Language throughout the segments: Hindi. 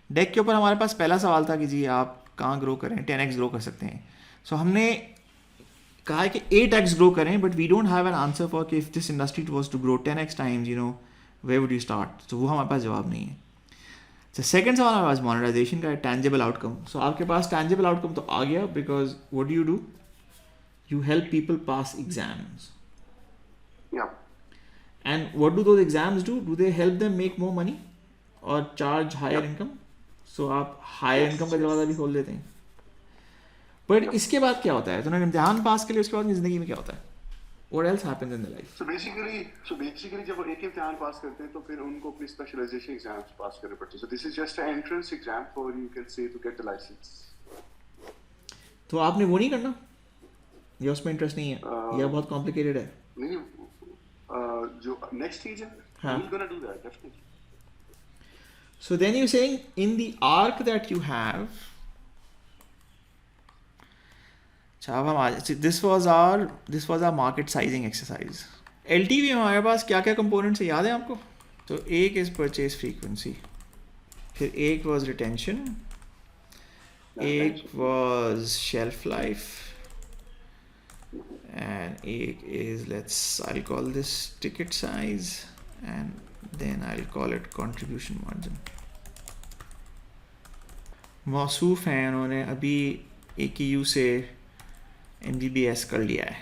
डेक के ऊपर हमारे पास पहला सवाल था कि जी आप कहाँ ग्रो करें, 10x ग्रो कर सकते हैं. सो हमने कहा है कि 8x ग्रो करें, but we don't have an answer for कि if this industry was to grow 10x times, where would you start. तो वो हमारे पास जवाब नहीं है. तो सेकंड सवाल हमारे पास मोनेटाइजेशन का है, टैंजिबल आउटकम. सो आपके पास टैंजिबल आउटकम तो आ गया, because what do, you help people pass exams. Yeah. And what do those exams do? Do they help them make more money or charge higher Yep. income? So आप higher Yes. income का Yes. दरवाज़ा भी खोल देते हैं. But Yep. इसके बाद क्या होता है? तो इम्तिहान पास के लिए उसके बाद ज़िंदगी में क्या होता है? What else happens in the life? So basically जब वो एक इम्तिहान पास करते हैं तो फिर उनको अपनी स्पेशलाइजेशन एग्जाम्स पास करने पड़ते हैं. So this is just an entrance exam for, you can say, to get the license. तो आपने वो नहीं करना या उसमें इंटरेस्ट नहीं है या uh, बहुत कॉम्प्लिकेटेड है? नहीं जो नेक्स्ट स्टेज है, हाँ. we're gonna do that definitely. So then you're saying in the arc that you have, अच्छा अब हम आज, this was our market sizing exercise. LTV में हमारे पास क्या क्या कंपोनेंट्स है याद है आपको? तो एक इज परचेज फ्रीक्वेंसी, फिर एक वाज रिटेंशन, एक वाज शेल्फ लाइफ, and एक is, I'll call this ticket size, and then I'll call it contribution margin. मौसूफ हैं, उन्होंने अभी AKU से MBBS कर लिया है,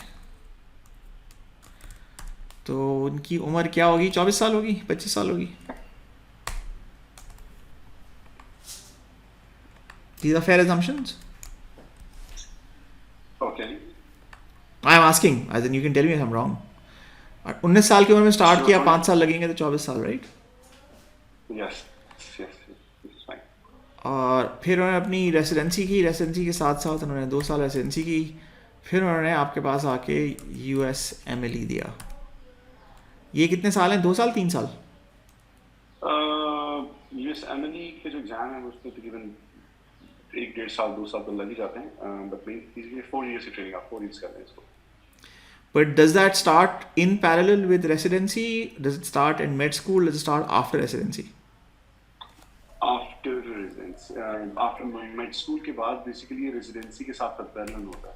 तो उनकी उम्र क्या होगी? 24 साल होगी, 25 साल होगी. These are fair assumptions. Okay. I am asking, as in you can tell me if I'm wrong. 19 साल की उम्र में स्टार्ट किया, 5 साल लगेंगे तो 24 साल, right? Yes. Yes. This is fine. और फिर उन्होंने अपनी रेसिडेंसी की, रेसिडेंसी के साथ साथ उन्होंने 2 साल रेसिडेंसी की, फिर उन्होंने आपके पास आके USMLE दिया. ये कितने साल हैं? 2 साल, 3 साल? USMLE के जो एग्जाम है उसमें तकरीबन 1.5 साल 2 साल तो लग ही जाते हैं, बट मेन चीज़ ये 4 years की ट्रेनिंग, आप 4 years कर रहे हैं इसको. But does that start in parallel with residency? Does it start in med school? Does it start after residency? After residence, after made school के बाद बेसिकली रेजिडेंसी के साथ पैरेलल होता है.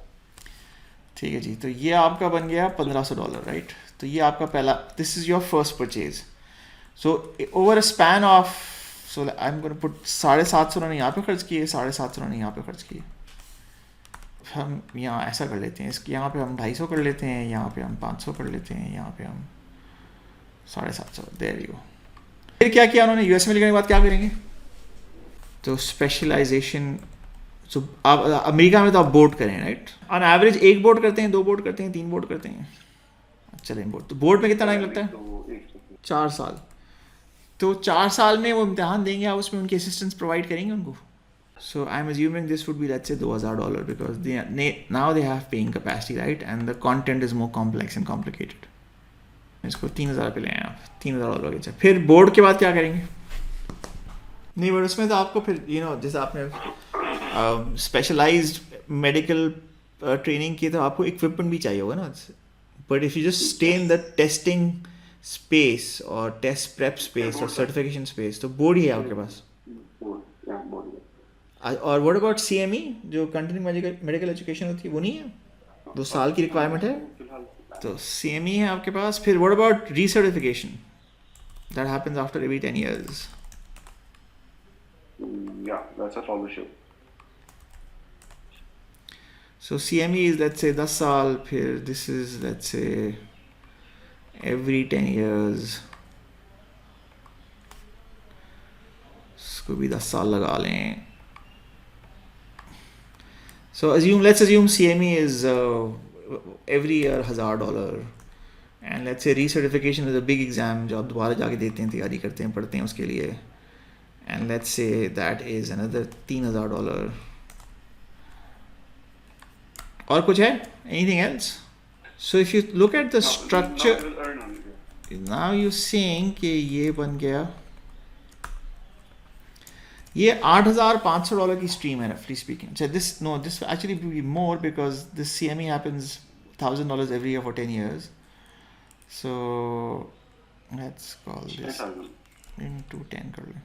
ठीक है जी. तो ये आपका बन गया $1500, राइट? तो ये आपका पहला, this is your first purchase. So over a span of, so I am gonna put 750 उन्होंने यहाँ पे खर्च किए, 750 उन्होंने यहाँ पे खर्च किए. हम यहाँ ऐसा कर लेते हैं, इसके यहाँ पे हम 250 कर लेते हैं, यहाँ पे हम 500 कर लेते हैं, यहाँ पे हम 750. There you. फिर क्या किया उन्होंने? USMLE करने के बाद क्या करेंगे? तो स्पेशलाइजेशन. सो आप अमेरिका में तो आप बोर्ड करें, राइट? ऑन एवरेज 1 बोर्ड करते हैं, 2 बोर्ड करते हैं, 3 बोर्ड करते हैं. चलें बोर्ड. तो बोर्ड में कितना टाइम लगता है? 4 साल. तो 4 साल में वो इम्तिहान देंगे, आप उसमें उनके असिस्टेंट्स प्रोवाइड करेंगे उनको. So I'm assuming this would be, let's say, $2,000, because now they have paying capacity, right? And the content is more complex and complicated. इसको 3,000 पे ले आए आप, $3,000 के. फिर बोर्ड के बाद क्या करेंगे? नहीं, बट उसमें तो आपको फिर जैसे आपने स्पेशलाइज्ड मेडिकल ट्रेनिंग की, तो आपको इक्विपमेंट भी चाहिए होगा ना. But if you just stay in the testing space और टेस्ट प्रेप स्पेस और सर्टिफिकेशन स्पेस, तो बोर्ड ही है आपके पास. और व्हाट अबाउट CME, जो कंटिन्यू मेडिकल एजुकेशन होती है, वो नहीं है? 2 साल की रिक्वायरमेंट है, तो CME है आपके पास. फिर what about recertification? That happens after every 10 years. Yeah, that's a fellowship. So CME is, let's say, 10 साल. फिर this is, let's say, every 10 years. इसको भी 10 साल लगा लें. So let's assume CME is every year $1,000, and let's say recertification is a big exam जो आप दोबारा जाके देते हैं, तैयारी करते हैं, पढ़ते हैं उसके लिए, and let's say that is another $3,000. और कुछ है? Anything else? So if you look at the structure, now you're saying कि ये बन गया, ये $8,500 की स्ट्रीम है, रफली speaking. So this actually will be more, because this CME happens $1,000 every year for 10 years. So let's call this into 10 कर लें.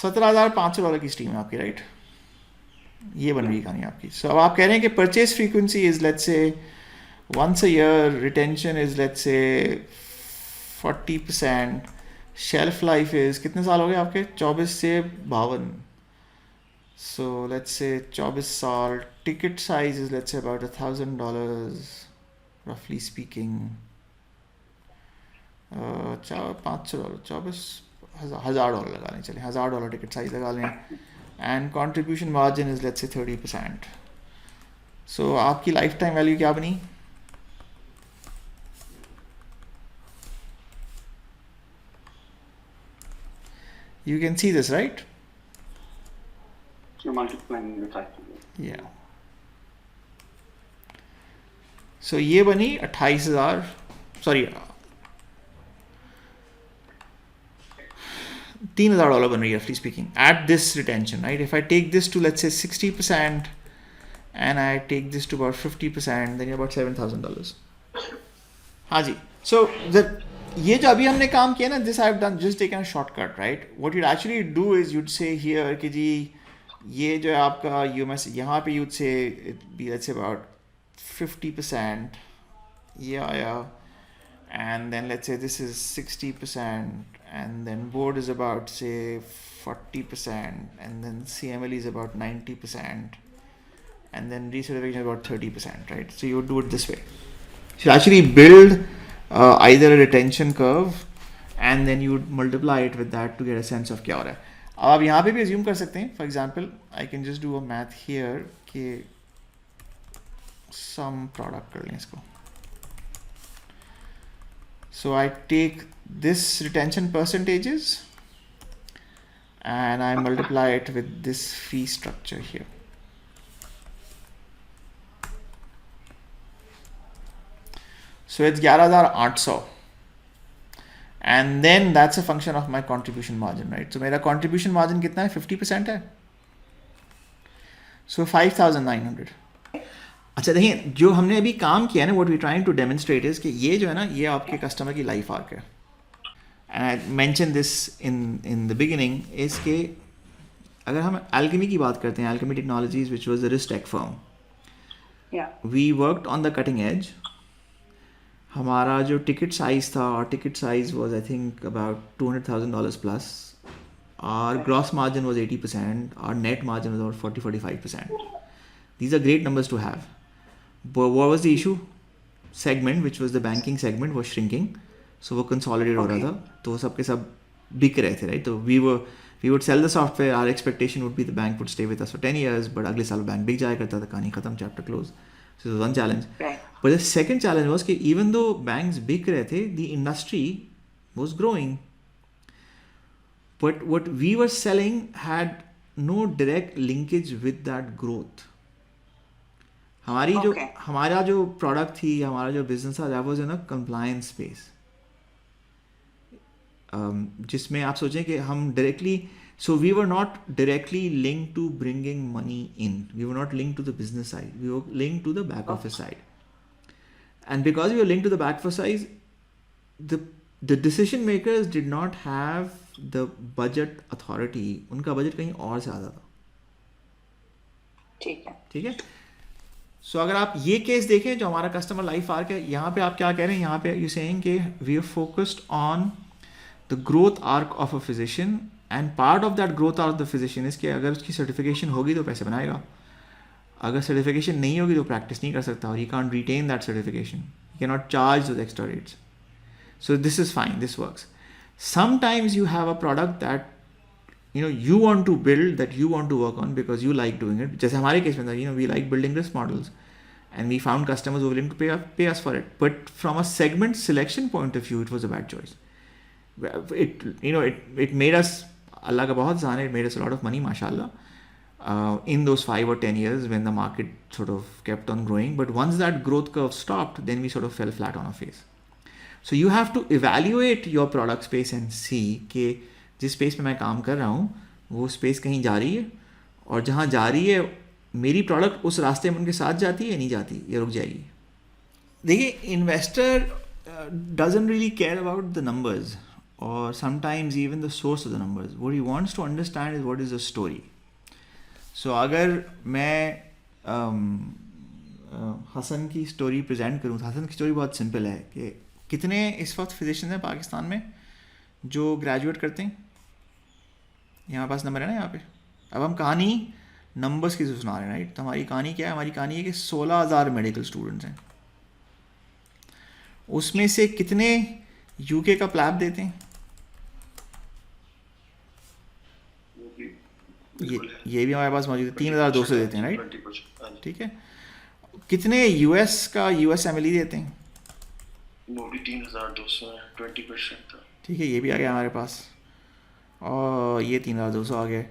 $17,500 की स्ट्रीम है आपकी, राइट? ये बन रही कहानी आपकी. सो अब आप कह रहे हैं कि purchase frequency is let's say once a year, retention is let's say 40%, shelf life is कितने साल हो गए आपके? 24 से 52. So let's say 24 साल. Ticket size is let's say about $1,000 roughly speaking. $500, 24,000 लगा लें, चलिए $1,000 टिकट साइज लगा लें. And contribution margin is let's say 30%. सो आपकी लाइफ टाइम वैल्यू क्या बनी? You can see this, right? So multiplying the factor. Yeah. So ये बनी 28,000, sorry, $3,000 बन रही है, roughly speaking, at this retention, right? If I take this to let's say 60% and I take this to about 50%, then you're about $7,000. हाँ जी. So ये जो अभी हमने काम किया ना, this I've done just taken a shortcut, right? What you'd actually do is you'd say here कि जी ये जो है आपका UMS, यहाँ पे you'd say it be let's say about 50%, ये आया, and then let's say this is 60%, and then board is about say 40%, and then CML is about 90%, and then recertification is about 30%, right? So you would do it this way. So you actually build either a retention curve and then you would multiply it with that to get a sense of क्या हो रहा है. अब आप यहाँ पे भी assume कर सकते हैं. For example, I can just do a math here कि some product कर लें इसको. So I take this retention percentages and I multiply it with this fee structure here. So it's 11,800, and then that's a function of my contribution margin, right? So मेरा contribution margin कितना है? 50% है. So 5,900. अच्छा देखिए, जो हमने अभी काम किया है ना, what we trying to demonstrate is कि ये जो है ना, ये आपके कस्टमर की लाइफ आर्क है. And I mentioned this in the beginning is कि अगर हम Alchemy की बात करते हैं, Alchemy Technologies, which was a risk tech firm. Yeah. We worked on the cutting edge. हमारा जो टिकट साइज था, और ticket size was I think about $200,000 plus. Our gross margin was 80%. Our net margin was about 40-45%. These are great numbers to have. But what was the issue? Segment, which was the banking segment, was shrinking. So वो consolidate हो रहा था, तो सबके सब बिक रहे थे, right? तो we would sell the software. Our expectation would be the bank would stay with us for 10 years, but अगले साल बैंक बिक जाया करता था, कहानी खत्म, chapter close. So it was one challenge. Right. But the second challenge was कि even though banks बिक रहे थे, the industry was growing. But what we were selling had no direct linkage with that growth. हमारा जो product थी, हमारा जो business था, that was in a compliance space. जिसमें आप सोचें कि हम directly, so we were not directly linked to bringing money in. We were not linked to the business side. We were linked to the back office side. And because we were linked to the back office side, the decision makers did not have the budget authority. उनका budget कहीं और से आता था. ठीक है. So अगर आप ये केस देखें जो हमारा कस्टमर लाइफ आर्क है, यहाँ पे आप क्या कह रहे हैं? यहाँ पे यू सेइंग कि we are focused on the growth arc of a physician, and part of that growth arc of the physician is कि अगर उसकी सर्टिफिकेशन होगी तो पैसे बनाएगा, अगर सर्टिफिकेशन नहीं होगी तो प्रैक्टिस नहीं कर सकता, और he can't retain that certification, he can not charge those extra rates. So this is fine, this works. Sometimes you have a product that you want to build, that you want to work on because you like doing it. जैसे हमारे केस में था, we like building risk models, and we found customers who were willing to pay us for it. But from a segment selection point of view, it was a bad choice. It made us, Allah का बहुत ज़ान है, it made us a lot of money, mashallah, in those 5 or 10 years when the market sort of kept on growing. But once that growth curve stopped, then we sort of fell flat on our face. So you have to evaluate your product space and see कि जिस स्पेस पे मैं काम कर रहा हूँ वो स्पेस कहीं जा रही है, और जहाँ जा रही है मेरी प्रोडक्ट उस रास्ते में उनके साथ जाती है या नहीं जाती, या रुक जाएगी. देखिए, investor doesn't really care about the numbers. or sometimes even the source of the numbers. What he wants to understand is what is the story. So अगर मैं हसन की स्टोरी प्रेजेंट करूँ, हसन की स्टोरी बहुत सिंपल है कि कितने इस वक्त फिजिशियंस हैं पाकिस्तान में जो ग्रेजुएट करते हैं. यहाँ पास नंबर है ना यहाँ पे. अब हम कहानी नंबर्स की सुना रहे हैं, राइट. तो हमारी कहानी क्या है? हमारी कहानी है कि 16,000 मेडिकल स्टूडेंट्स हैं. उसमें से कितने यूके का प्लैब देते हैं? ये भी हमारे पास मौजूद है. 3,200 देते हैं, राइट. ठीक है. कितने यूएस का यूएस एमएलई देते हैं? वो भी 3,200 है, 20% था. ठीक है, ये भी आ गया हमारे पास. और ये 3,200 आ गए.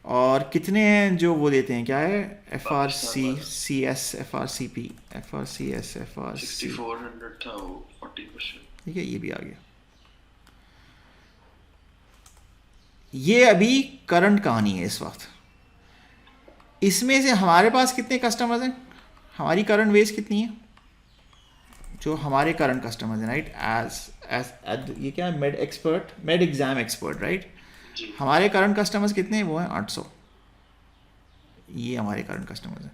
और कितने हैं जो वो देते हैं? क्या है? F R C C S, F R C P, F R C S, F R C. 6,400 था वो, 40%. ठीक है, ये भी आ गया. ये अभी करंट कहानी है इस वक्त. इसमें से हमारे पास कितने कस्टमर्स हैं? हमारी करंट बेस कितनी है जो हमारे करंट कस्टमर्स हैं, राइट. एज ये क्या है? Made expert, made exam expert, right. हमारे करंट कस्टमर्स कितने हैं? वो हैं 800. ये हमारे करंट कस्टमर्स हैं.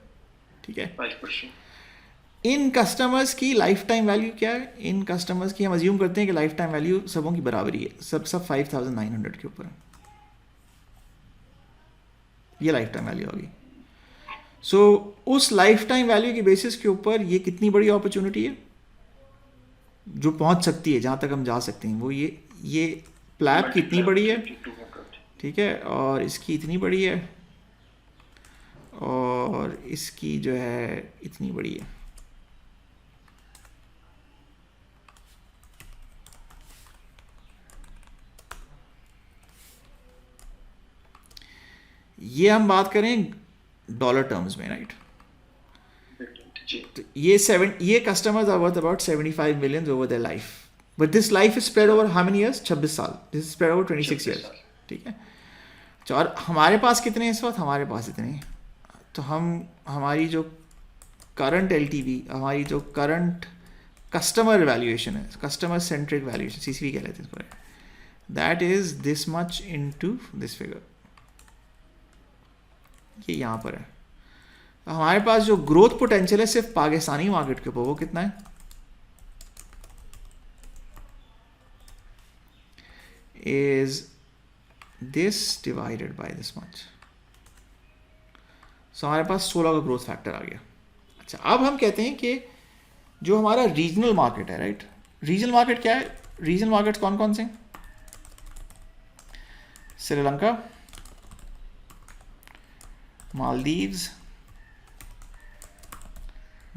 ठीक है. 5%. इन कस्टमर्स की लाइफ टाइम वैल्यू क्या है? इन कस्टमर्स की हम अज्यूम करते हैं कि लाइफ टाइम वैल्यू सबों की बराबरी है. सब 5,900 के ऊपर है. ये लाइफ टाइम वैल्यू होगी. सो उस लाइफ टाइम वैल्यू की बेसिस के ऊपर ये कितनी बड़ी अपॉर्चुनिटी है जो पहुंच सकती है, जहां तक हम जा सकते हैं. वो ये प्लैब कितनी बड़ी है, ठीक है, और इसकी इतनी बड़ी है, और इसकी जो है इतनी बड़ी है. ये हम बात करें डॉलर टर्म्स में, राइट. तो ये customers are worth about 75 million over their life. But this life is spread over how many years? 26 साल. This is spread over 26 years. ठीक है. तो और हमारे पास कितने हैं इस वक्त? हमारे पास इतने हैं. तो हमारी जो करंट एलटीवी, हमारी जो करंट कस्टमर वैल्यूएशन है, कस्टमर सेंट्रिक वैल्यूएशन, सीसीवी कह लेते हैं इसको, that is this much into this figure. ये यहाँ पर है. हमारे पास जो ग्रोथ पोटेंशियल है सिर्फ पाकिस्तानी मार्केट के ऊपर, वो कितना है? Is this divided by this much. So हमारे पास 16 का ग्रोथ फैक्टर आ गया. अच्छा, अब हम कहते हैं कि जो हमारा रीजनल मार्केट है, राइट. रीजनल मार्केट क्या है? रीजनल मार्केट कौन कौन से? श्रीलंका, मालदीव्स,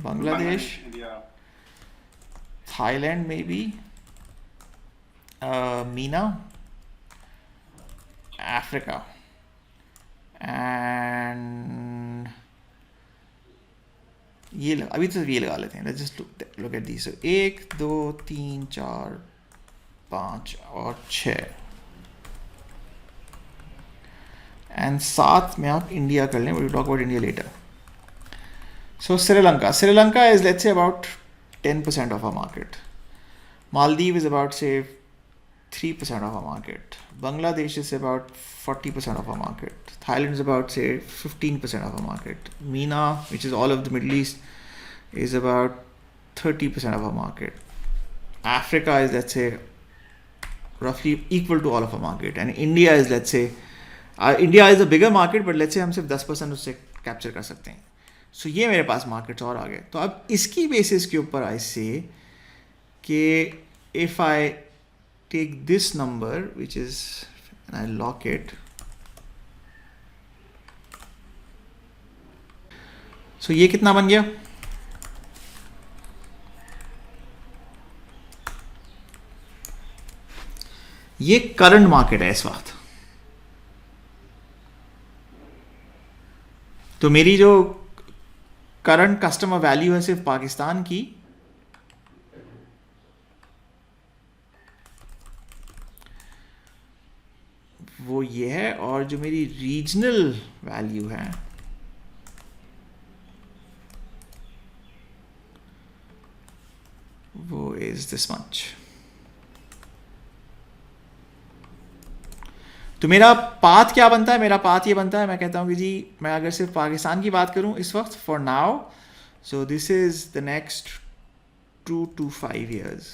बांग्लादेश, थाईलैंड में भी, मीना, अफ्रीका, एंड ये अभी तो ये लगा लेते हैं. Let's just look at this. 1 2 3 4 5 और 6, एंड साथ में आप इंडिया कर लें. We talk about India letter. So Sri Lanka is, let's say, about 10% of our market. Maldives is about, say, 3% of our market. Bangladesh is about 40% of our market. Thailand is about, say, 15% of our market. MENA, which is all of the Middle East, is about 30% of our market. Africa is, let's say, roughly equal to all of our market. And India is, let's say, India is a bigger market, but let's say हम सिर्फ 10% उससे कैप्चर कर सकते हैं. सो ये मेरे पास मार्केट्स और आ गए. तो अब इसकी बेसिस के ऊपर आई से कि if I take this number which is, I lock it. So ये कितना बन गया? ये करंट मार्केट है इस वक्त. तो मेरी जो करंट कस्टमर वैल्यू है सिर्फ पाकिस्तान की, वो ये है. और जो मेरी रीजनल वैल्यू है वो इज दिस मच. तो मेरा पाथ क्या बनता है, मेरा पाथ ये बनता है, मैं कहता हूँ कि जी मैं अगर सिर्फ पाकिस्तान की बात करूँ इस वक्त for now, so this is the next 2 to 5 years.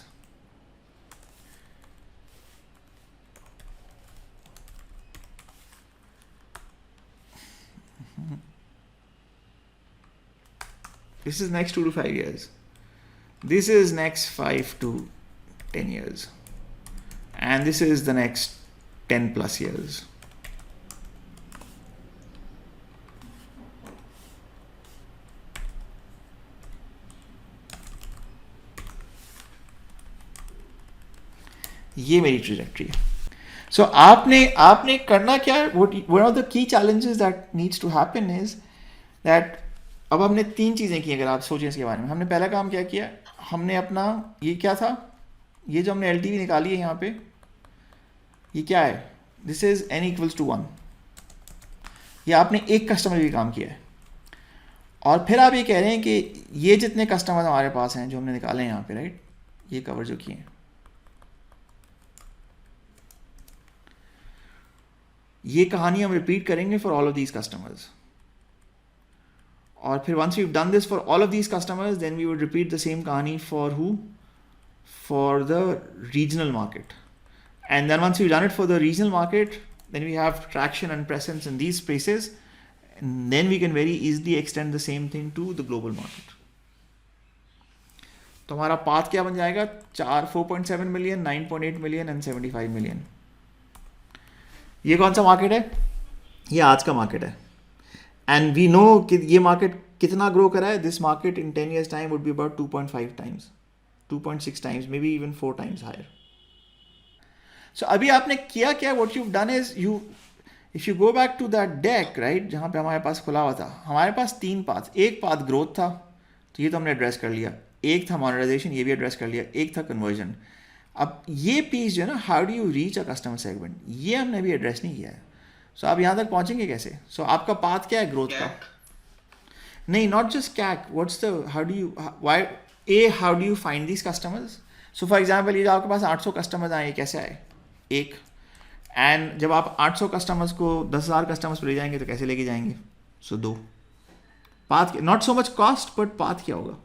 This is next 2 to 5 years. This is next 5 to 10 years. And this is the next 10 plus years. ये मेरी ट्रेजेक्ट्री है. सो आपने करना क्या है, one of the key challenges that needs to happen is that अब हमने 3 चीज़ें की अगर आप सोचें इसके बारे में. हमने पहला काम क्या किया, हमने अपना ये क्या था, ये जो हमने एल निकाली है यहाँ पे, ये क्या है, this is n equals to 1. ये आपने एक कस्टमर भी काम किया है. और फिर आप ये कह रहे हैं कि ये जितने कस्टमर हमारे पास हैं जो हमने निकाले हैं यहाँ पे, राइट, ये कवर जो किए हैं, ये कहानी हम रिपीट करेंगे for all of these customers. और फिर once we done this for all of these customers, then we would repeat the same कहानी for who, for the regional market. And then once we've done it for the regional market, then we have traction and presence in these spaces, and then we can very easily extend the same thing to the global market. तो हमारा पाथ क्या बन जाएगा, 4.7 मिलियन, 9.8 मिलियन एंड 75 मिलियन. ये कौन सा मार्केट है, ये आज का मार्केट है. एंड वी नो कि ये मार्केट कितना ग्रो करा है. This market in 10 years time would be about 2.5 times, 2.6 times, may be even 4 times higher. So अभी आपने किया क्या, what you've done is if you go back to that deck, right, जहाँ पे हमारे पास खुला हुआ था, हमारे पास 3 पाथ. एक पाथ ग्रोथ था, तो ये तो हमने एड्रेस कर लिया. एक था मॉनेटाइजेशन, ये भी एड्रेस कर लिया. एक था कन्वर्जन. अब ये पीस जो है ना, how do you reach a customer segment, ये हमने अभी एड्रेस नहीं किया है. सो आप यहाँ तक पहुँचेंगे कैसे. सो आपका पाथ क्या है ग्रोथ का. नहीं, not just CAC, what's the how do you how do you find these customers. So for example, ये जो आपके पास 800 कस्टमर्स आए, ये कैसे आए, एक. एंड जब आप 800 कस्टमर्स को 10,000 कस्टमर्स पर ले जाएंगे तो कैसे लेके जाएंगे. सो 2 path, not so much cost but path क्या होगा.